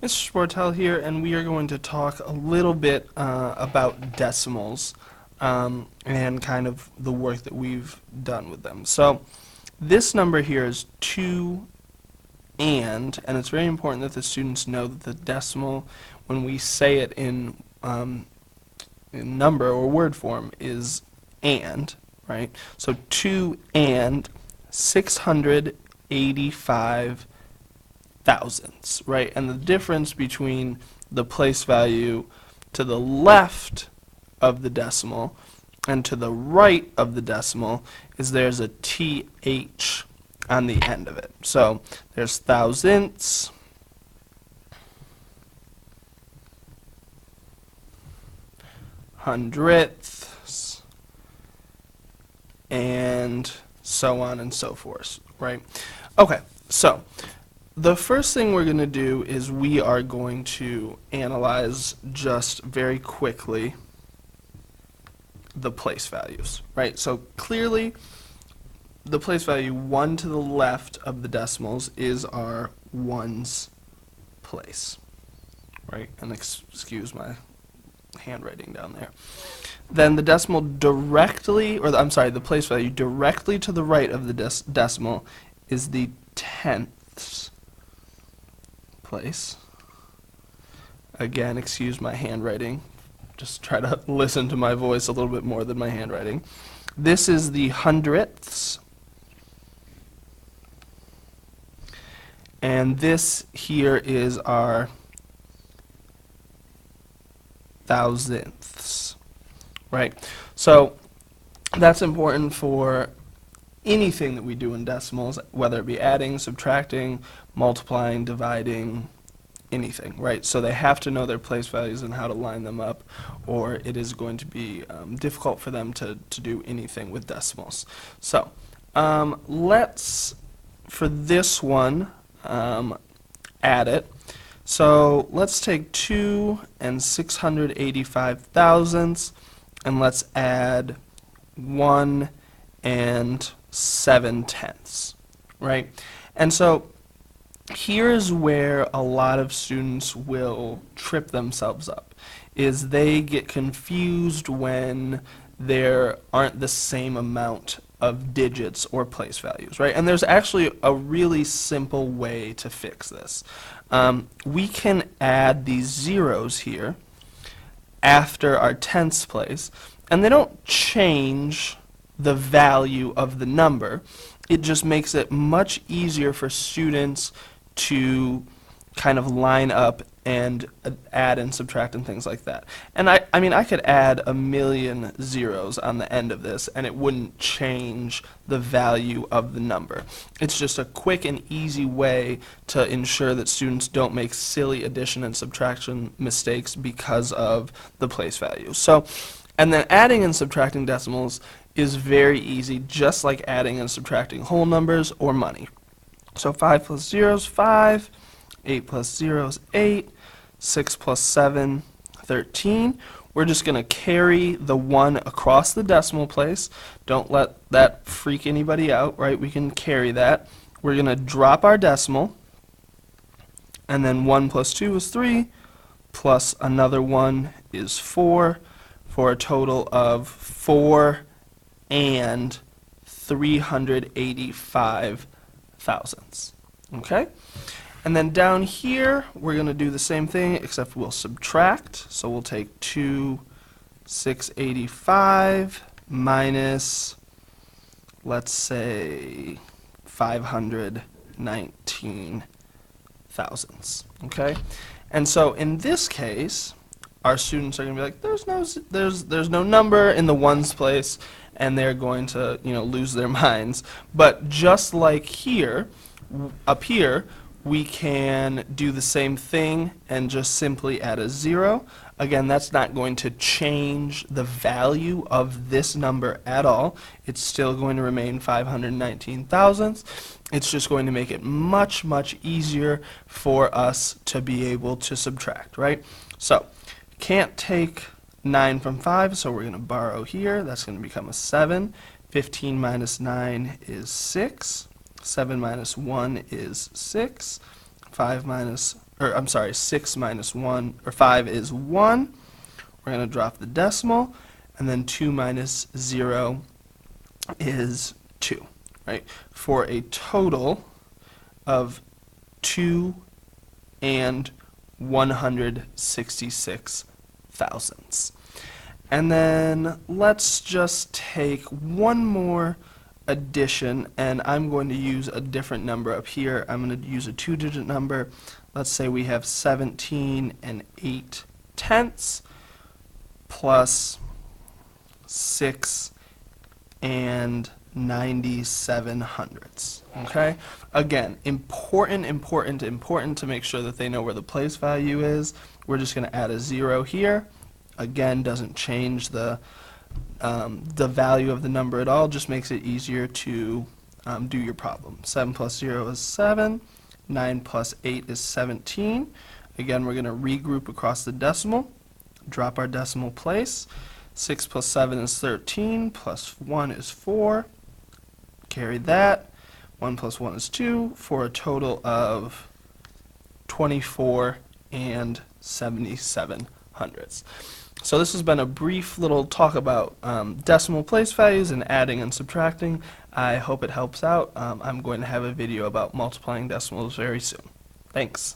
Mr. Sportel here, and we are going to talk a little bit about decimals and kind of the work that we've done with them. So this number here is 2 and it's very important that the students know that the decimal, when we say it in number or word form, is and, right? So 2 and 685 thousandths, right? And the difference between the place value to the left of the decimal and to the right of the decimal is there's a TH on the end of it. So there's thousandths, hundredths, and so on and so forth, right? Okay, so the first thing we're going to do is we are going to analyze just very quickly the place values, right? So clearly the place value 1 to the left of the decimals is our ones place, right? And excuse my handwriting down there. Then the decimal directly, or I'm sorry, the place value directly to the right of the decimal is the tenths place. Again, excuse my handwriting. Just try to listen to my voice a little bit more than my handwriting. This is the hundredths. And this here is our thousandths, right? So that's important for anything that we do in decimals, whether it be adding, subtracting, multiplying, dividing, anything, right? So they have to know their place values and how to line them up, or it is going to be difficult for them to do anything with decimals. So let's, for this one, add it. So let's take 2 and 685 thousandths, and let's add 1 and 7 tenths, right? And so here's where a lot of students will trip themselves up, is they get confused when there aren't the same amount of digits or place values, right? And there's actually a really simple way to fix this. We can add these zeros here after our tenths place, and they don't change the value of the number. It just makes it much easier for students to kind of line up and add and subtract and things like that. And I mean, I could add a million zeros on the end of this and it wouldn't change the value of the number. It's just a quick and easy way to ensure that students don't make silly addition and subtraction mistakes because of the place value. So, and then adding and subtracting decimals is very easy, just like adding and subtracting whole numbers or money. So 5 plus 0 is 5, 8 plus 0 is 8, 6 plus 7, 13. We're just going to carry the 1 across the decimal place. Don't let that freak anybody out, right? We can carry that. We're going to drop our decimal, and then 1 plus 2 is 3, plus another 1 is 4, for a total of 4 and 385 thousandths. Okay? And then down here, we're going to do the same thing, except we'll subtract. So we'll take 685 minus, let's say, 519 thousandths. Okay? And so in this case, our students are going to be like, there's no number in the ones place, and they're going to, lose their minds. But just like here, up here, we can do the same thing and just simply add a 0. Again, that's not going to change the value of this number at all. It's still going to remain 519 thousandths. It's just going to make it much, much easier for us to be able to subtract, right? So, can't take 9 from 5, so we're going to borrow here. That's going to become a 7. 15 minus 9 is 6. 7 minus 1 is 6. 5 minus, or I'm sorry, 6 minus 1, or 5 is 1. We're going to drop the decimal, and then 2 minus 0 is 2, right? For a total of 2 and 166 thousandths. And then let's just take one more addition, and I'm going to use a different number up here. I'm going to use a 2-digit number. Let's say we have 17 and 8 tenths plus 6 and 97 hundredths. Okay? Again, important to make sure that they know where the place value is. We're just going to add a 0 here. Again, doesn't change the value of the number at all, just makes it easier to do your problem. 7 plus 0 is 7. 9 plus 8 is 17. Again, we're going to regroup across the decimal, drop our decimal place. 6 plus 7 is 13, plus 1 is 4. Carry that. 1 plus 1 is 2, for a total of 24 and 77 hundredths. So this has been a brief little talk about decimal place values and adding and subtracting. I hope it helps out. I'm going to have a video about multiplying decimals very soon. Thanks.